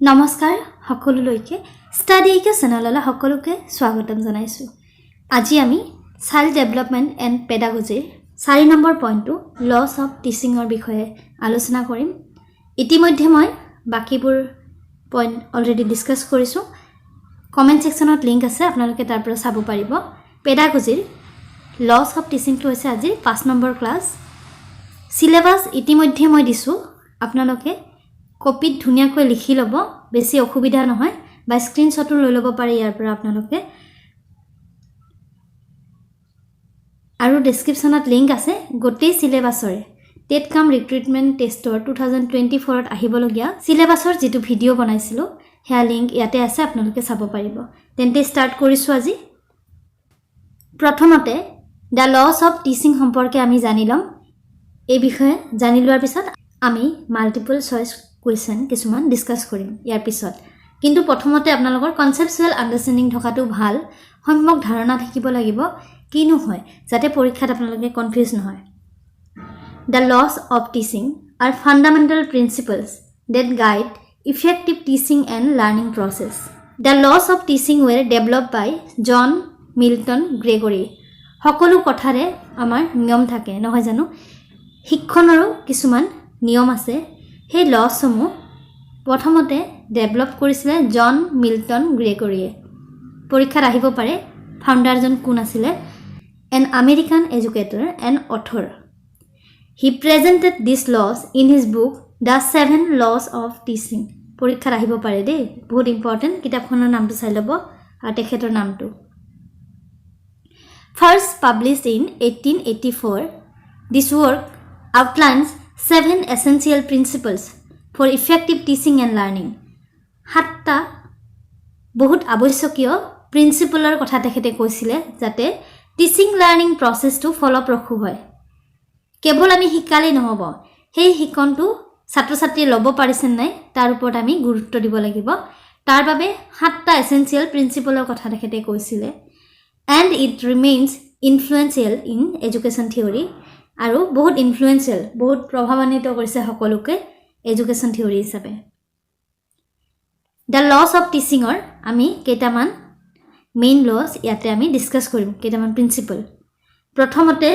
নমস্কাৰ সকলোলৈকে ষ্টাডি ইকে চেনেললৈ সকলোকে স্বাগতম জনাইছো। আজি আমি চাইল্ড ডেভেলপমেন্ট এণ্ড পেডাগজিৰ 4 নম্বৰ পইণ্টটো লছ অফ টিচিঙৰ বিষয়ে আলোচনা কৰিম। ইতিমধ্যে মই বাকিবোৰ পইণ্ট অলৰেডি ডিসকাস কৰিছো। কমেন্ট সেকশনত লিংক আছে, আপোনালোকে তাৰ পৰা চাব পাৰিব। পেডাগজিৰ লছ অফ টিচিংটো হৈছে আজি 5 নম্বৰ ক্লাছ। সিলেবাস ইতিমধ্যে মই দিছো, আপোনালোকে কপিত ধুনিয়াকৈ লিখি লব, বেছি অসুবিধা নহয় বা স্ক্ৰিনশ্বটো লৈ লব পাৰে ইয়াৰ পৰা আপোনালোকে। আৰু ডেসক্ৰিপচনত লিংক আছে গোটেই সিলেবাসৰে TET Cum Recruitment টেষ্টৰ 2024ত আহিবলগীয়া সিলেবাসৰ যেটো ভিডিও বনাইছিলো হেয়া লিংক ইয়াতে আছে, আপোনালোকে চাব পাৰিব। তেন্তে স্টাৰ্ট কৰিছো আজি। প্ৰথমতে দা লছ অফ টিচিং সম্পৰ্কে আমি জানিলম। এই বিষয়ে জানি লোৱাৰ পিছত আমি মাল্টিপল চইচ কুৱেশ্যন কিছুমান ডিসকাস কৰিম ইয়াৰ পিছত। কিন্তু প্ৰথমতে আপোনালোকৰ কনসেপচুৱেল আন্ডাৰষ্টেণ্ডিং থকাটো ভাল, সম্যক ধাৰণা থাকিব লাগিব কিনো হয়, যাতে পৰীক্ষাত আপোনালোকে কনফিউজ নহয়। The loss of teaching are fundamental principles that guide effective teaching and learning process. The laws of teaching were developed by John Milton Gregory. সকলো কথাৰে আমাৰ নিয়ম থাকে নহয় জানো, শিক্ষণৰো কিছুমান নিয়ম আছে। সেই লসমূহ প্ৰথমতে ডেভেলপ কৰিছিলে জন মিল্টন গ্ৰেগৰীয়ে। পৰীক্ষাত আহিব পাৰে ফাউণ্ডাৰজন কোন আছিলে? An American educator and author. He presented these laws in his book The 7 Laws of Teaching. পৰীক্ষাত আহিব পাৰে দেই, বহুত ইম্পৰ্টেণ্ট। কিতাপখনৰ নামটো চাই ল'ব আৰু তেখেতৰ নামটো। First published in 1884, this work outlines 7 essential principles for effective teaching and learning. 7টা বহুত আৱশ্যকীয় প্ৰিন্সিপলৰ কথা তেখেতে কৈছিলে যাতে টিচিং লাৰ্নিং প্ৰসেসটো ফলপ্ৰসূ হয়। কেৱল আমি শিকালেই নহব, সেই শিকনটো ছাত্ৰ ছাত্ৰী ল'ব পাৰিছে নাই তাৰ ওপৰত আমি গুৰুত্ব দিব লাগিব। তাৰ বাবে 7টা এসেনশিয়াল প্ৰিন্সিপলৰ কথা তেখেতে কৈছিলে। and it remains influential in education theory. আৰু বহুত ইনফ্লুয়েন্সিয়াল, বহুত প্ৰভাৱান্বিত কৰিছে সকলোকে এডুকেশ্যন থিওৰি হিচাপে। দ্য লছ অফ টিচিঙৰ আমি কেইটামান মেইন লছ ইয়াতে আমি ডিসকাস কৰিম, কেইটামান প্ৰিন্সিপল। প্ৰথমতে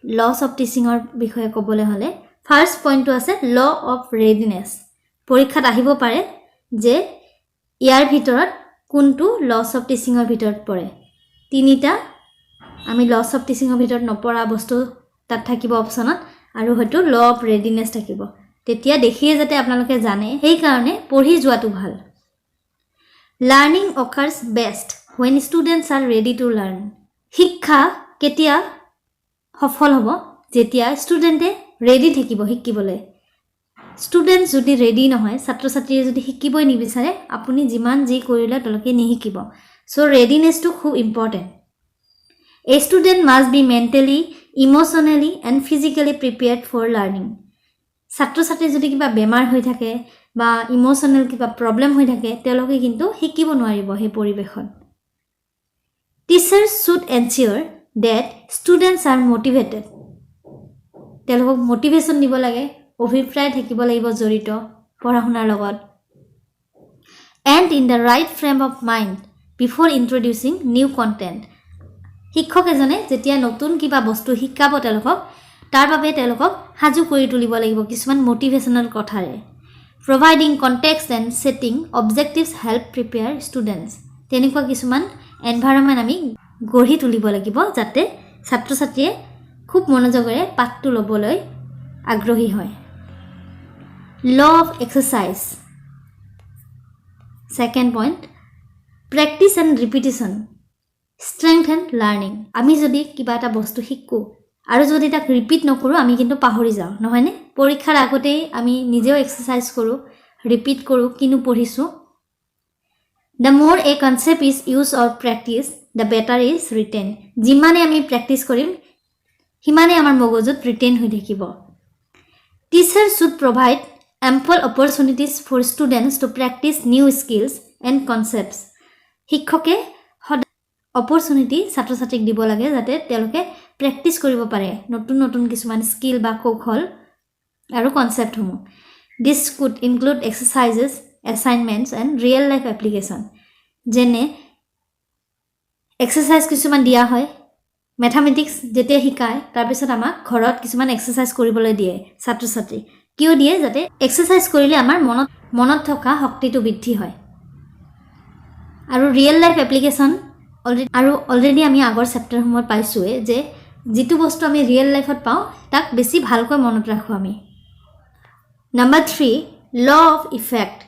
লছ অফ টিচিঙৰ বিষয়ে ক'বলৈ হ'লে ফাৰ্স্ট পইণ্টটো আছে ল অফ ৰেডিনেছ। পৰীক্ষাত আহিব পাৰে যে ইয়াৰ ভিতৰত কোনটো লছ অফ টিচিঙৰ ভিতৰত পৰে। তিনিটা আমি লছ অফ টিচিঙৰ ভিতৰত নপৰা বস্তু তাত থাকিব অপচনত, আৰু হয়তো ল অফ ৰেডিনেছ থাকিব। তেতিয়া দেখিয়ে যাতে আপোনালোকে জানে, সেই কাৰণে পঢ়ি যোৱাটো ভাল। Learning occurs best when students are ready to learn. শিক্ষা কেতিয়া সফল হ'ব? যেতিয়া ষ্টুডেণ্টে ৰেডি থাকিব শিকিবলৈ। ষ্টুডেণ্ট যদি ৰেডি নহয়, ছাত্ৰ ছাত্ৰীয়ে যদি শিকিবই নিবিচাৰে, আপুনি যিমান যি কৰিলে তেওঁলোকে নিশিকিব। চ' ৰেডিনেছটো খুব important. A student must be mentally, emotionally and physically prepared for learning. ছাত্ৰ ছাত্ৰী যদি কিবা বেমাৰ হৈ থাকে বা ইমোশনাল কিবা প্ৰবলেম হৈ থাকে, তেওঁলোকে কিন্তু শিকিব নোৱাৰিব সেই পৰিৱেশত। Teachers should ensure that students are motivated. তেওঁলোকক মোটিভেশ্যন দিব লাগে, অভিপ্ৰায় থাকিব লাগিব জড়িত পঢ়া শুনাৰ লগত। And in the right frame of mind before introducing new content. শিক্ষক এজনে যেতিয়া নতুন কিবা বস্তু শিকাব তেওঁলোকক, তাৰ বাবে তেওঁলোকক সাজু কৰি তুলিব লাগিব কিছুমান মোটিভেশ্যনাল কথাৰে। Providing context and setting objectives help prepare students. তেনেকুৱা কিছুমান এনভাইৰনমেন্ট আমি গঢ়ি তুলিব লাগিব যাতে ছাত্ৰ ছাত্ৰীয়ে খুব মনোযোগেৰে পাঠটো ল'বলৈ আগ্ৰহী হয়। Law of exercise. Second point, practice and repetition strengthen learning. আমি যদি কিবা এটা বস্তু শিকো আৰু যদি তাক ৰিপিট নকৰো, আমি কিন্তু পাহৰি যাওঁ নহয়নে? পৰীক্ষাৰ আগতেই আমি নিজেও এক্সাৰসাইজ কৰো, ৰিপিট কৰো কিনো পঢ়িছো। The more a concept is used or practiced, the better is retained. যিমানে আমি প্ৰেক্টিস কৰিম সিমানে আমাৰ মগজুত ৰিটেইন হৈ থাকিব। Teachers should provide ample opportunities for students to practice new skills and concepts. শিক্ষকে অপৰচুনিটি ছাত্ৰ ছাত্ৰীক দিব লাগে যাতে তেওঁলোকে প্ৰেক্টিস কৰিব পাৰে নতুন নতুন কিছুমান স্কিল বা কৌশল আৰু কনসেপ্টসমূহ। This could include exercises assignments and real life application. যেনে এক্সাৰসাইজ কিছুমান দিয়া হয় ম্যাথমেটিক্স যেতিয়া শিকায় তাৰ পিছত আমাক ঘৰত কিছুমান এক্সাৰসাইজ কৰিবলৈ দিয়ে ছাত্ৰ ছাত্ৰী কিয় দিয়ে যাতে এক্সাৰসাইজ কৰিলে আমাৰ মনত থকা শক্তিটো বৃদ্ধি হয় আৰু ৰিয়েল লাইফ এপ্লিকেশন অলৰেডি আমি আগৰ চেপ্টাৰসমূহত পাইছোৱে যে যেটো বস্তু আমি ৰিয়েল লাইফত পাওঁ তাক বেছি ভালকৈ মনত ৰাখো আমি Number 3 law of effect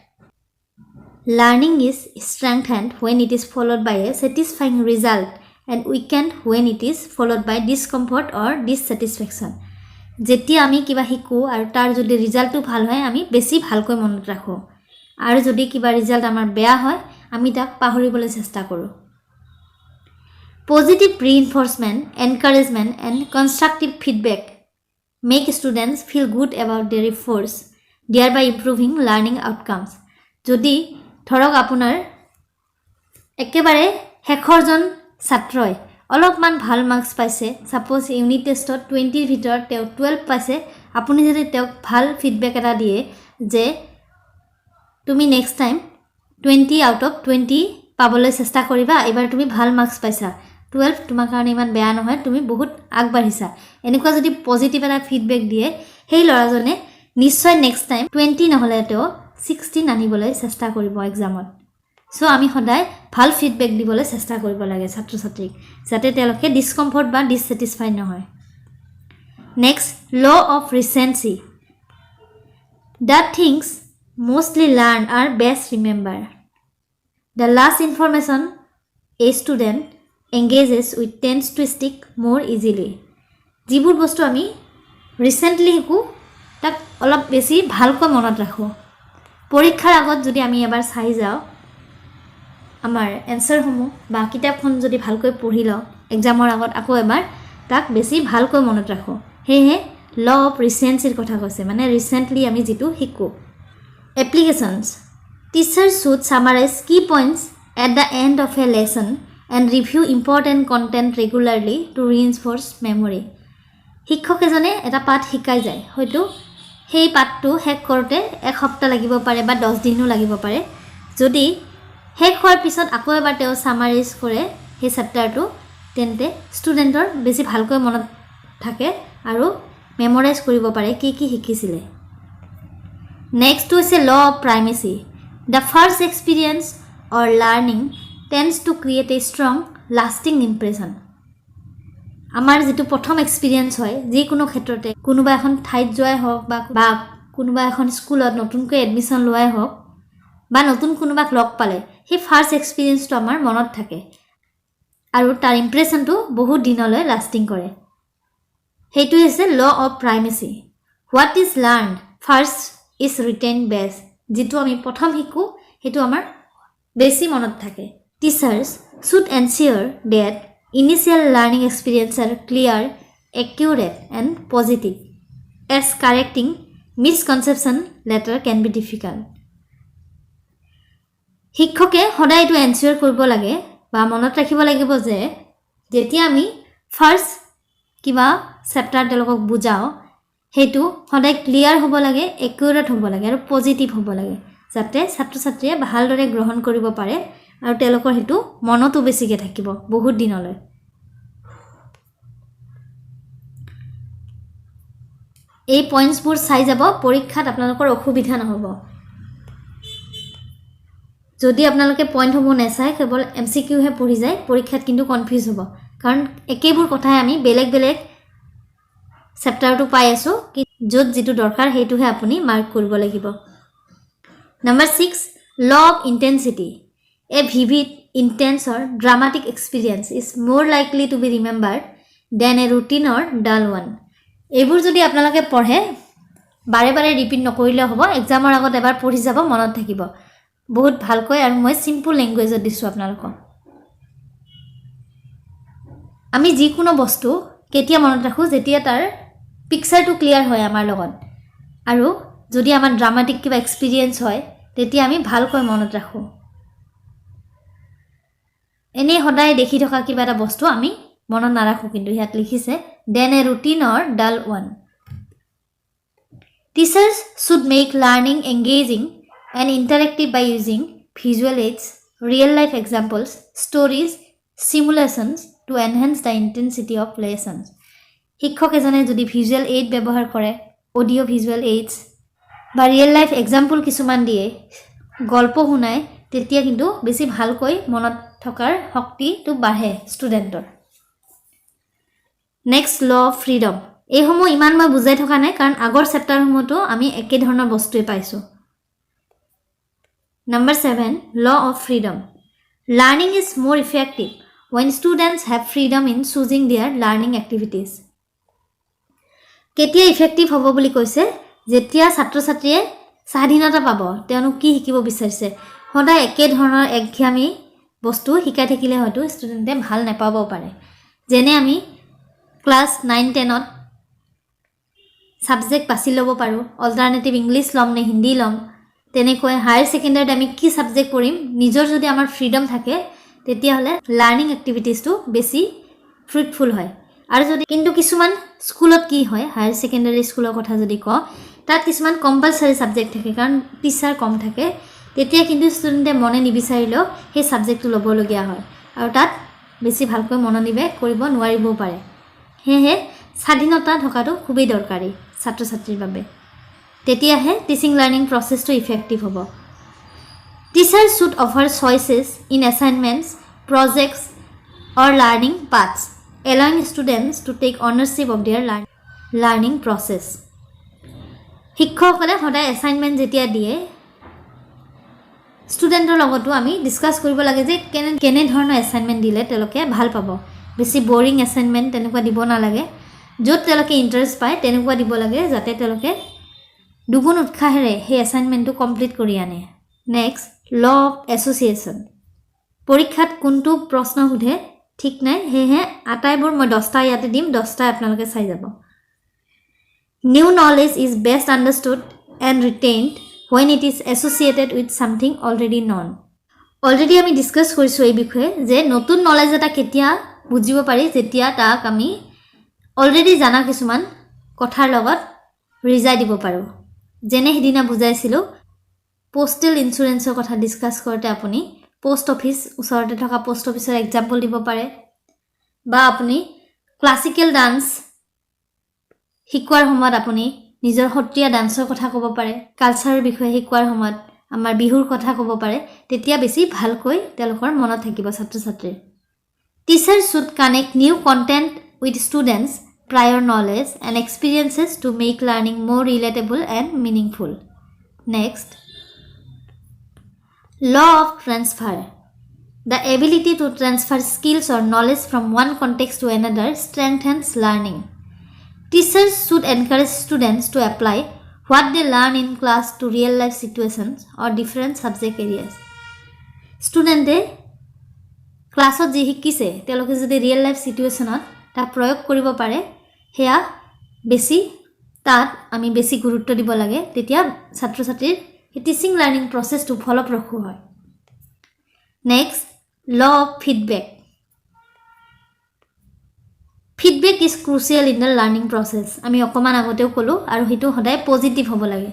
learning is strengthened when it is followed by a satisfying result and weakened when it is followed by discomfort or dissatisfaction যেতিয়া আমি কিবা শিকো আৰু তাৰ যদি ৰিজাল্টটো ভাল হয় আমি বেছি ভালকৈ মনত ৰাখো আৰু যদি কিবা ৰিজাল্ট আমাৰ বেয়া হয় আমি তাক পাহৰিবলৈ চেষ্টা কৰো Positive reinforcement encouragement and constructive feedback make students feel good about their efforts thereby improving learning outcomes যদি ধৰক আপোনাৰ একেবাৰে শেষৰজন ছাত্ৰই অলপমান ভাল মাৰ্কস পাইছে সাপোজ ইউনিট টেষ্টত 20 ৰ ভিতৰত তেওঁ 12 পাইছে আপুনি যদি তেওঁক ভাল ফিডব্যাক এটা দিয়ে যে তুমি নেক্সট টাইম 20 আউট অফ 20 পাবলৈ চেষ্টা কৰিবা এবাৰ তুমি ভাল মাৰ্কস পাইছা 12 তোমাৰ কাৰণে ইমান বেয়া নহয় তুমি বহুত আগবাঢ়িছা এনেকুৱা যদি পজিটিভ এটা ফিডব্যাক দিয়ে সেই লৰাজনে নিশ্চয় নেক্সট টাইম 20 নহলে তো 16 আনিবলৈ চেষ্টা কৰিব এক্সামত সো আমি সদায় ভাল ফিডব্যাক দিবলৈ চেষ্টা কৰিব লাগে ছাত্ৰ ছাত্ৰীক যাতে তেওঁলোকে ডিসকমফৰ্ট বা ডিসস্যাটিসফাইড নহয় next law of recency The things mostly learned are best remembered. The last information a student engages with tends to stick more easily. যিবোৰ বস্তু আমি ৰিসেন্টলি শিকো তাক অলপ বেছি ভালকৈ মনত ৰাখো পৰীক্ষাৰ আগত যদি আমি এবাৰ চাই যাও আমাৰ এনসাৰ সমূহ বা কিতাপখন যদি ভালকৈ পঢ়ি লও এক্সামৰ আগত আকৌ এবাৰ তাক বেছি ভালকৈ মনত ৰাখো হেহে ল অফ ৰিসেন্সিৰ কথা কৈছে মানে ৰিসেন্টলি আমি যেটো শিকো applications teachers should summarize key points at the end of a lesson and review important content regularly to reinforce memory শিক্ষক এজনে এটা পাঠ শিকাই যায় হয়তো সেই পাঠটো শেষ কৰোতে এক সপ্তাহ লাগিব পাৰে বা 10 দিনও লাগিব পাৰে যদি শেষ হোৱাৰ পিছত আকৌ এবাৰ তেওঁ সামাৰাইজ কৰে সেই চেপ্টাৰটো তেন্তে ষ্টুডেন্টৰ বেছি ভালকৈ মনত থাকে আৰু মেমৰাইজ কৰিব পাৰে কি কি শিকিছিলে Next is a law of primacy. The first experience or learning tends to create a strong, lasting impression. আমাৰ যেটো প্ৰথম এক্সপেৰিয়েন্স হয় যে কোনো ক্ষেত্ৰতে কোনোবা এখন ঠাইত যোৱাই হোক বা কোনোবা এখন স্কুলত নতুনকৈ এডমিশন লোৱাই হোক বা নতুন কোনোবাক লগ পালে সেই ফাৰ্স্ট এক্সপেৰিয়েন্সটো আমাৰ মনত থাকে আৰু তাৰ ইমপ্ৰেছনটো বহুত দিনলৈ লাস্টিং কৰে হেতু হৈছে law of primacy What is learned first is retained best যেটো আমি প্ৰথম শিকো হেতু আমাৰ বেছি মনত থাকে Teachers should ensure that initial learning experience are clear, accurate and positive as correcting misconception later can be difficult শিক্ষকে সদায় এটো এনশিওর কৰিব লাগে বা মনত ৰাখিব লাগিব যে যেতিয়া আমি ফাৰ্স্ট কিবা চেপ্টাৰ তেওঁলোকক বুজাও হেতু সদায় ক্লিয়াৰ হ'ব লাগে একুৰেট হ'ব লাগে আৰু পজিটিভ হ'ব লাগে যাতে ছাত্ৰ ছাত্ৰীয়ে ভালদৰে গ্ৰহণ কৰিব পাৰে আৰু তেওঁলোকৰ হেতু মনতো বেছিকে থাকিব বহুত দিনলৈ এই পইণ্টছবোৰ চাই যাব পৰীক্ষাত আপোনালোকৰ অসুবিধা নহব যদি আপোনালোকে পইণ্টসমূহ নেচাই কেৱল এমসিকিউ হে পঢ়ি যায় পৰীক্ষাত কিন্তু কনফিউজ হ'ব কাৰণ একেবোৰ কথাই আমি বেলেগ বেলেগ চেপ্টাৰটো পাই আছো কি যত যেটো দৰকাৰ হেতুহে আপুনি মাৰ্ক কৰিব লাগিব Number 6 law of intensity A vivid intense or dramatic experience is more likely to be remembered than a routine or dull one এইবোৰ যদি আপোনালোকে পঢ়ে বাৰে বাৰে ৰিপিট নকৰিলে হ'ব এক্সামৰ আগত এবাৰ পঢ়ি যাব মনত থাকিব বহুত ভালকৈ আৰু মই সিম্পল ল্যাঙ্গুৱেজত দিছো আপোনালোকক আমি যি কোনো বস্তু কেতিয়া মনত ৰাখো যেতিয়া তাৰ পিকচাৰটো ক্লিয়াৰ হয় আমাৰ লগত আৰু যদি আমাৰ ড্ৰামাটিক কিবা এক্সপেৰিয়েন্স হয় তেতিয়া আমি ভালকৈ মনত ৰাখো এনে সদায় দেখি থকা কিবা এটা বস্তু আমি মনত নাৰাখো কিন্তু ইয়াত লিখিছে then a routine or dull one Teachers should make learning engaging and interactive by using visual aids, real life examples, stories, simulations to enhance the intensity of lessons. শিক্ষক এজনে যদি ভিজুৱেল এইড ব্যৱহাৰ কৰে, অডিঅ' ভিজুৱেল এইডছ বা real life example কিছুমান দিয়ে, গল্প শুনায়, তেতিয়া কিন্তু বেছি ভালকৈ মনত থকাৰ শক্তিটো বাঢ়ে ষ্টুডেণ্টৰ। Next law of freedom. এইসমূহ ইমান মই বুজাই থকা নাই, কাৰণ আগৰ চেপ্টাৰসমূহতো আমি একে ধৰণৰ বস্তুৱে পাইছোঁ। Number 7, law of freedom. Learning is more effective when students have freedom in choosing their learning activities. কেতিয়া ইফেক্টিভ হ'ব বুলি কৈছে? যেতিয়া ছাত্ৰ-ছাত্ৰীয়ে স্বাধীনতা পাব, তেওঁলোক কি শিকিব বিচাৰিছে। সদায় একে ধৰণৰ একঘেয়ামী বস্তু শিকাই থাকিলে হয়তো ষ্টুডেণ্টে ভাল নাপাব পাৰে। যেনে আমি ক্লাছ 9-10ত ছাবজেক্ট বাছি ল'ব পাৰোঁ, অল্টাৰনেটিভ ইংলিছ ল'ম নে হিন্দী ল'ম। তেনেকৈ হায়াৰ ছেকেণ্ডাৰীত আমি কি ছাবজেক্ট পঢ়িম, নিজৰ যদি আমাৰ ফ্ৰীডম থাকে, তেতিয়াহ'লে লাৰ্ণিং এক্টিভিটিজটো বেছি ফ্ৰুটফুল হয়। আৰু যদি কিন্তু কিছুমান স্কুলত কি হয়, হায়াৰ ছেকেণ্ডাৰী স্কুলৰ কথা যদি কওঁ, তাত কিছুমান কম্পালচাৰী ছাবজেক্ট থাকে, কাৰণ টিচাৰ কম থাকে। তেতিয়া কিন্তু ষ্টুডেণ্টে মনে নিবিচাৰিলেও সেই ছাবজেক্টটো ল'বলগীয়া হয়, আৰু তাত বেছি ভালকৈ মনোনিৱেশ কৰিব নোৱাৰিবও পাৰে। সেয়েহে স্বাধীনতা থকাটো খুবেই দৰকাৰী ছাত্ৰ ছাত্ৰীৰ বাবে। তেতিয়াহে টিচিং লাৰ্ণিং প্ৰচেছটো ইফেক্টিভ হ'ব। Teachers should offer choices in assignments, projects or learning paths, allowing students to take ownership of their learning process. শিক্ষকসকলে সদায় এছাইনমেণ্ট যেতিয়া দিয়ে, ষ্টুডেণ্টৰ লগতো আমি ডিছকাছ কৰিব লাগে যে কেনে ধৰণৰ এছাইনমেণ্ট দিলে তেওঁলোকে ভাল পাব। বেছি বৰিং এছাইনমেণ্ট তেনেকুৱা দিব নালাগে, য'ত তেওঁলোকে ইণ্টাৰেষ্ট পায় তেনেকুৱা দিব লাগে, যাতে তেওঁলোকে দুগুণ উৎসাহেৰে সেই এছাইনমেণ্টটো কমপ্লিট কৰি আনে। Next, law of association. পৰীক্ষাত কোনটো প্ৰশ্ন সোধে ঠিক নাই, সেয়েহে আটাইবোৰ মই 10টা ইয়াতে দিম, 10টা আপোনালোকে চাই যাব। New knowledge is best understood and retained when it is associated with something already known. Already আমি ডিছকাছ কৰিছোঁ এই বিষয়ে যে নতুন নলেজ এটা কেতিয়া বুজিব পাৰি, যেতিয়া তাক আমি অলৰেডি জানা কিছুমান কথাৰ লগত ৰিজাই দিব পাৰোঁ। যেনে সিদিনা বুজাইছিলোঁ, পোষ্টেল ইঞ্চুৰেঞ্চৰ কথা ডিছকাছ কৰোঁতে আপুনি পোষ্ট অফিচ, ওচৰতে থকা পোষ্ট অফিচৰ এক্সাম্পল দিব পাৰে, বা আপুনি ক্লাছিকেল ডান্স শিকোৱাৰ সময়ত আপুনি নিজৰ সত্ৰীয়া ডান্সৰ কথা ক'ব পাৰে, কালচাৰৰ বিষয়ে শিকোৱাৰ সময়ত আমাৰ বিহুৰ কথা ক'ব পাৰে। তেতিয়া বেছি ভালকৈ তেওঁলোকৰ মনত থাকিব ছাত্ৰ ছাত্ৰীৰ। Teacher should connect new content with students prior knowledge and experiences to make learning more relatable and meaningful. Next, law of transfer. The ability to transfer skills or knowledge from one context to another strengthens learning. Teachers should encourage students to apply what they learn in class to real life situations or different subject areas. Students ক্লাছত যি শিকিছে তেওঁলোকে যদি real life সিচুৱেশ্যনত তাক প্ৰয়োগ কৰিব পাৰে, সেয়া বেছি তাত আমি বেছি গুৰুত্ব দিব লাগে। তেতিয়া ছাত্ৰ ছাত্ৰীৰ টিচিং লাৰ্ণিং প্ৰচেছটো ফলপ্ৰসূ হয়। Next, law of feedback. Feedback is crucial in the learning process. আমি অকণমান আগতেও ক'লোঁ, আৰু সেইটো সদায় পজিটিভ হ'ব লাগে।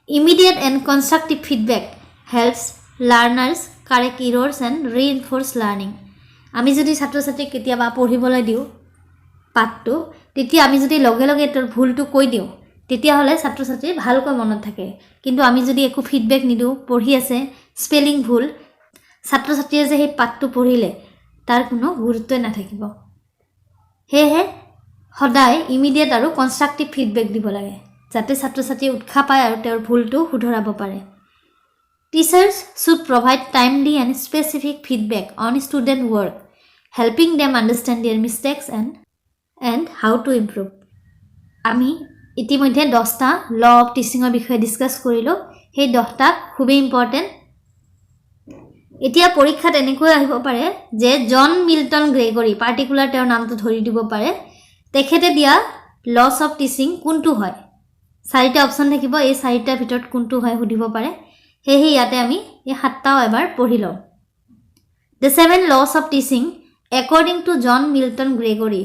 Immediate and constructive feedback helps learners correct errors and reinforce learning. আমি যদি ছাত্ৰ ছাত্ৰীক কেতিয়াবা পঢ়িবলৈ দিওঁ পাঠটো, তেতিয়া আমি যদি লগে লগে তেওঁৰ ভুলটো কৈ দিওঁ, তেতিয়াহ'লে ছাত্ৰ ছাত্ৰী ভালকৈ মনত থাকে। কিন্তু আমি যদি একো ফিডবেক নিদিওঁ, পঢ়ি আছে স্পেলিং ভুল, ছাত্ৰ ছাত্ৰীয়ে যে সেই পাঠটো পঢ়িলে তাৰ কোনো গুৰুত্বই নাথাকিব। সেয়েহে সদায় ইমিডিয়েট আৰু কনষ্ট্ৰাক্টিভ ফিডবেক দিব লাগে, যাতে ছাত্ৰ ছাত্ৰীয়ে উৎসাহ পায় আৰু তেওঁৰ ভুলটো শুধৰাব পাৰে। Teachers should provide timely and specific feedback on student work, helping them understand their mistakes and how to improve. আমি ইতিমধ্যে 10টা ল অফ টিচিঙৰ বিষয়ে ডিছকাছ কৰিলোঁ। সেই 10টা খুবেই ইম্পৰ্টেণ্ট। এতিয়া পৰীক্ষাত এনেকৈ আহিব পাৰে যে জন মিল্টন গ্ৰেগৰী, পাৰ্টিকুলাৰ তেওঁৰ নামটো ধৰি দিব পাৰে, তেখেতে দিয়া লছ অফ টিচিং কোনটো হয়। 4টা অপশ্যন থাকিব, এই 4টাৰ ভিতৰত কোনটো হয় সুধিব পাৰে। সেয়েহে ইয়াতে আমি এই 7টাও এবাৰ পঢ়ি লওঁ। The 7 laws of teaching according to John Milton Gregory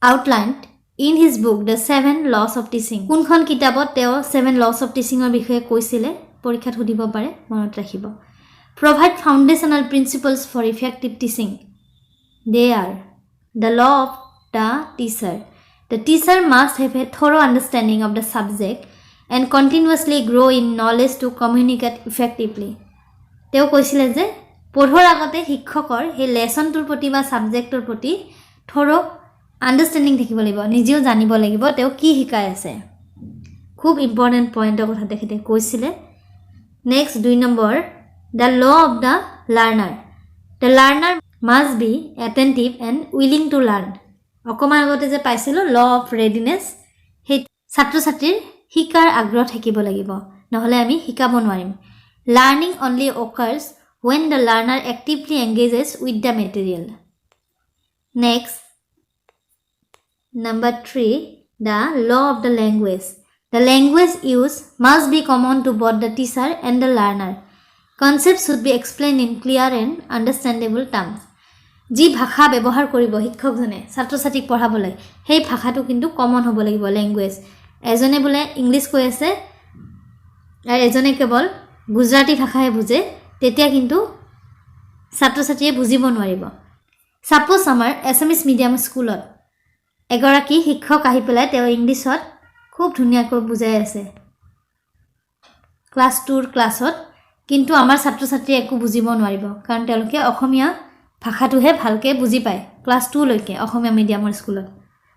outlined in his book The 7 Laws of Teaching. কোনখন কিতাপত তেওঁ 7 laws of teachingৰ বিষয়ে কৈছিলে পৰীক্ষাত সুধিব পাৰে মনত ৰাখিব provide foundational principles for effective teaching they are the law of the teacher must have a thorough understanding of the subject and continuously grow in knowledge to communicate effectively তেওঁ কৈছিলে যে পঢ়োৱাৰ আগতে শিক্ষকৰ হে লেসনটোৰ প্ৰতি বা সাবজেক্টৰ প্ৰতি থৰো আন্ডাৰষ্টেণ্ডিং থাকিব লাগিব নিজেও জানিব লাগিব তেওঁ কি শিকাই আছে খুব ইম্পৰ্টেন্ট পইণ্টৰ কথা তেখেতে কৈছিলে next 2 number the law of the learner must be attentive and willing to learn অকমান আগতে যে পাইছিলো law of readiness হে ছাত্ৰ ছাত্ৰীৰ শিকাৰ আগ্ৰহ থাকিব লাগিব নহলে আমি শিকাব নোৱাৰিম learning only occurs when the learner actively engages with the material next number 3 the law of the language use must be common to both the teacher and the learner concepts should be explained in clear and understandable terms যি ভাষা ব্যৱহাৰ কৰিব শিক্ষকজনে ছাত্ৰ ছাত্ৰীক পঢ়াবলৈ সেই ভাষাটো কিন্তু কমন হ'ব লাগিব ল্যাঙ্গুৱেজ এজনে বলে ইংলিশ কৈ আছে আৰু এজনে কেৱল গুজৰাটী ভাষাহে বুজে তেতিয়া কিন্তু ছাত্ৰ ছাত্ৰীয়ে বুজিব নোৱাৰিব সাপোজ আমাৰ এছামিজ মিডিয়াম স্কুলত এগৰাকী শিক্ষক আহি পেলাই তেওঁ ইংলিশত খুব ধুনীয়াকৈ বুজাই আছে ক্লাস 2 ক্লাছত কিন্তু আমাৰ ছাত্ৰ ছাত্ৰী একো বুজিব নোৱাৰিব কাৰণ তেওঁলোকে অসমীয়া ভাষাটোহে ভালকে বুজি পায় ক্লাস 2 লৈকে অসমীয়া মিডিয়ামৰ স্কুলত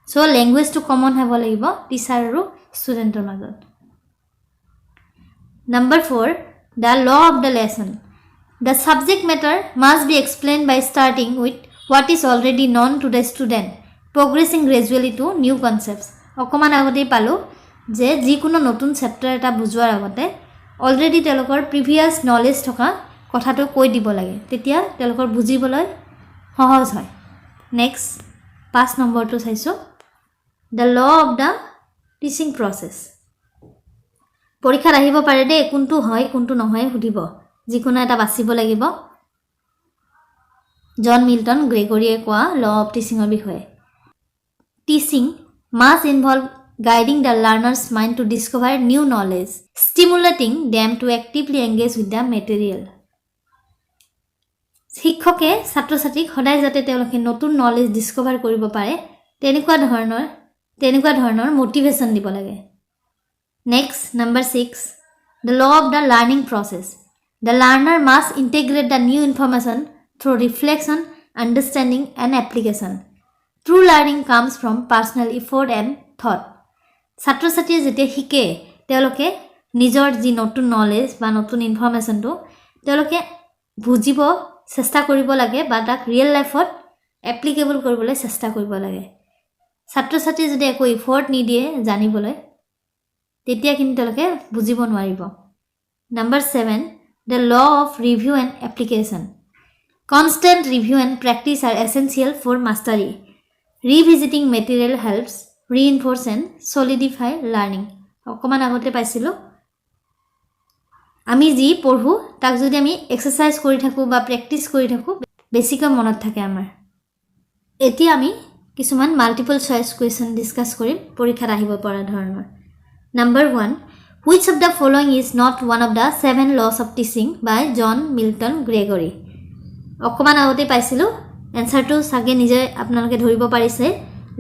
সো ল্যাঙ্গুৱেজটো কমন হ'ব লাগিব টিচাৰ আৰু ষ্টুডেণ্টৰ মাজত Number 4 the law of the lesson the subject matter must be explained by starting with what is already known to the student progressing gradually to new concepts অকমান আগতে পালো যে যিকোনো নতুন চ্যাপ্টাৰ এটা বুজোৱাৰ আগতে অলৰেডি তেওঁলোকৰ প্ৰিভিয়াস নলেজ থকা কথাটো কৈ দিব লাগে তেতিয়া তেওঁলোকৰ বুজিবলৈ সহজ হয় নেক্সট 5 নম্বৰটো চাইছো the law of the teaching process পৰীক্ষা আহিব পাৰে দে কোনটো হয় কোনটো নহয় সুধিব যিকোনো এটা বাছিব লাগিব জন মিল্টন গ্ৰেগৰীয়ে কোৱা ল অফ টিচিংৰ বিষয়ে teaching must involve guiding the learner's mind to discover new knowledge stimulating them to actively engage with the material শিক্ষকে ছাত্ৰ ছাত্ৰীক সদায় যাতে তেওঁলোকে নতুন নলেজ ডিসকভাৰ কৰিব পাৰে তেনেকুৱা ধৰণৰ মোটিভেশন দিব লাগে Next, number 6, the law of the learning process. The learner must integrate the new information through reflection, understanding, and application. True learning comes from personal effort and thought. ছাত্ৰ ছাত্ৰীয়ে যেতিয়া শিকে তেওঁলোকে নিজৰ যি নতুন নলেজ বা নতুন ইনফৰমেশনটো তেওঁলোকে বুজিব চেষ্টা কৰিব লাগে বা তাক ৰিয়েল লাইফত এপ্লিকেবল কৰিবলৈ চেষ্টা কৰিব লাগে ছাত্ৰ ছাত্ৰী যদি একো এফৰ্ট নিদিয়ে জানিবলৈ তেতিয়া কিন্তু তেওঁলোকে বুজিব নোৱাৰিব Number 7 the law of review and application constant review and practice are essential for mastery revisiting material helps reinforce and solidify learning অকমান আগতে পাইছিলো আমি যি পঢ়ো তাক যদি আমি এক্সারসাইজ কৰি থাকো বা প্ৰ্যাকটিস কৰি থাকো বেছিকৈ মনত থাকে আমাৰ এতিয়া আমি কিছুমান মাল্টিপল চয়েস কোৱেশ্চন ডিসকাস কৰিম পৰীক্ষাত আহিব পৰা ধৰণৰ Number 1 which of the following is not one of the 7 laws of teaching by John Milton Gregory অকমান আগতে পাইছিলো এনসারটো সাগে নিজে আপোনালোকে ধৰিব পাৰিছে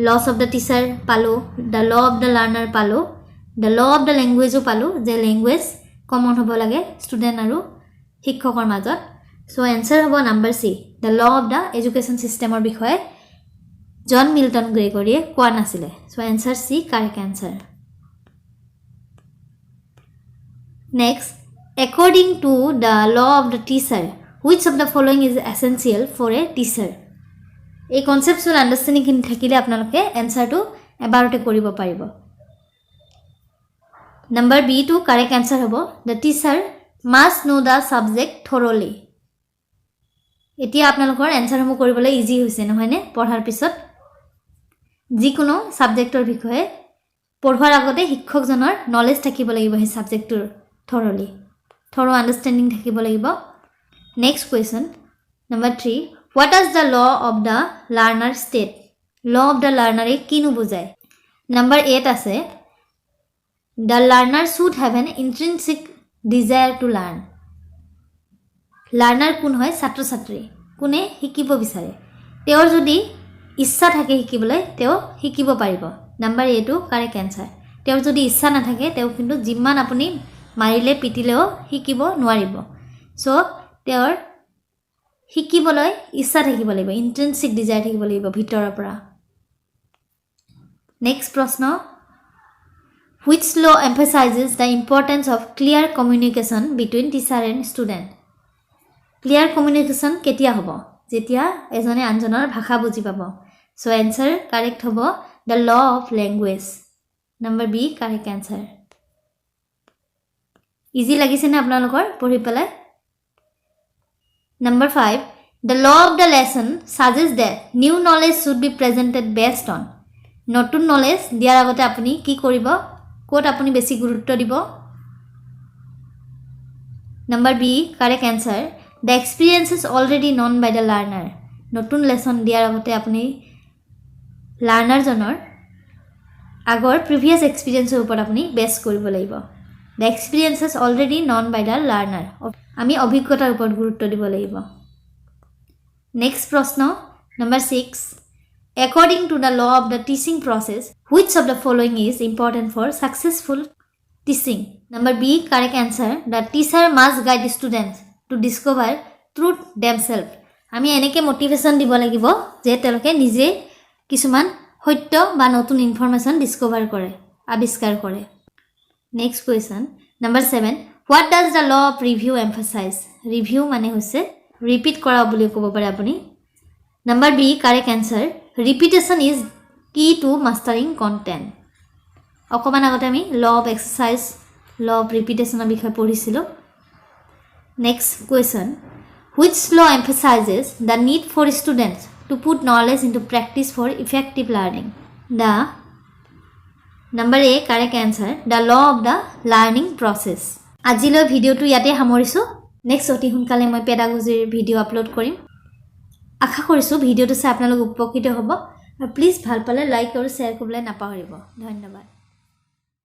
laws of the teacher পালো the law of the learner পালো the law of the language পালো যে ল্যাঙ্গুৱেজ কমন হ'ব লাগে ষ্টুডেন্ট আৰু শিক্ষকৰ মাজত সো আনসাৰ হ'ব number C the law of the education systemৰ বিষয়ে জন মিল্টন গ্ৰেগৰীয়ে কোৱা নাছিলে so answer C correct answer Next, according to the law of the teacher, which of the following is essential for a teacher? এই conceptual understanding খিনি থাকিলে আপোনালোকে answerটো এবাৰতে কৰিব পাৰিব Number B to correct answer হ'ব the teacher must know the subject thoroughly এতিয়া আপোনালোকৰ answer সমূহ কৰিবলৈ ইজি হৈছে নহয়নে পঢ়াৰ পিছত যিকোনো সাবজেক্টৰ বিষয়ে পঢ়োৱাৰ আগতে শিক্ষকজনৰ নলেজ থাকিব লাগিব এই সাবজেক্টৰ thorough understanding থাকিব লাগিব next question number 3 what does the law of the learner state law of the learner এ কিনো বুজায় number 8 আছে the learner should have an intrinsic desire to learn. Learner কোন হয় ছাত্ৰ ছাত্ৰী কোনে শিকিব বিচাৰে তেওঁৰ যদি ইচ্ছা থাকে শিকিবলৈ তেওঁ শিকিব পাৰিব নাম্বাৰ এ টো কাৰেক্ট আনসাৰ তেওঁৰ যদি ইচ্ছা নাথাকে তেওঁ কিন্তু যিমান আপুনি মাৰিলে পিটিলেও শিকিব নোৱাৰিব সো তেওঁৰ শিকিবলৈ ইচ্ছা থাকিব লাগিব ইন্ট্ৰিনসিক ডিজায়াৰ থাকিব লাগিব ভিতৰৰ পৰা নেক্সট প্ৰশ্ন Which law emphasizes the importance of clear communication between teacher and student? Clear communication কেতিয়া হ'ব যেতিয়া এজনে আনজনৰ ভাষা বুজি পাব so answer correct হ'ব the law of language number B correct answer easy লাগিছে না আপোনালোকৰ পঢ়ি পেলাই number 5 the law of the lesson suggests that new knowledge should be presented based on নতুন knowledge দিয়াৰ আগতে আপুনি কি কৰিব কোট আপুনি বেছি গুৰুত্ব দিব number B correct answer the experience is already known by the learner নতুন লেসন দিয়াৰ আগতে আপুনি লাৰ্নাৰ জনৰ আগৰ প্ৰিভিয়াস এক্সপেৰিয়েন্সৰ ওপৰত আপুনি বেস কৰিব লাগিব the experience is already known by the learner আমি অভিজ্ঞতাৰ ওপৰত গুৰুত্ব দিব লাগিব নেক্সট প্ৰশ্ন number 6 according to the law of the teaching process which of the following is important for successful teaching number B correct answer the teacher must guide students to discover truth themselves আমি এনেকে motivation দিব লাগিব যে তেওঁলোকে নিজে কিছুমান সত্য বা নতুন ইনফরমেশন ডিসকভার কৰে আবিষ্কাৰ কৰে next question number 7 what does the law of review emphasize review মানে হৈছে ৰিপিট কৰা বুলি ক'ব পাৰে আপুনি number B correct answer repetition is key to mastering content অকমান আগতে আমি law of exercise law of repetition এর বিষয়ে পঢ়িছিলো next question which law emphasizes the need for students to put knowledge into practice for effective learning the number A correct answer the law of the learning process আজিলৈ ভিডিওটো ইয়াতে সামৰিছো next অতি সোনকালে মই পেডাগজিৰ video upload কৰিম আশা কৰিছো ভিডিওটো চাই আপোনালোক উপকৃত হ'ব আৰু প্লিজ ভাল পালে লাইক আৰু শেয়াৰ কৰিবলৈ নাপাহৰিব ধন্যবাদ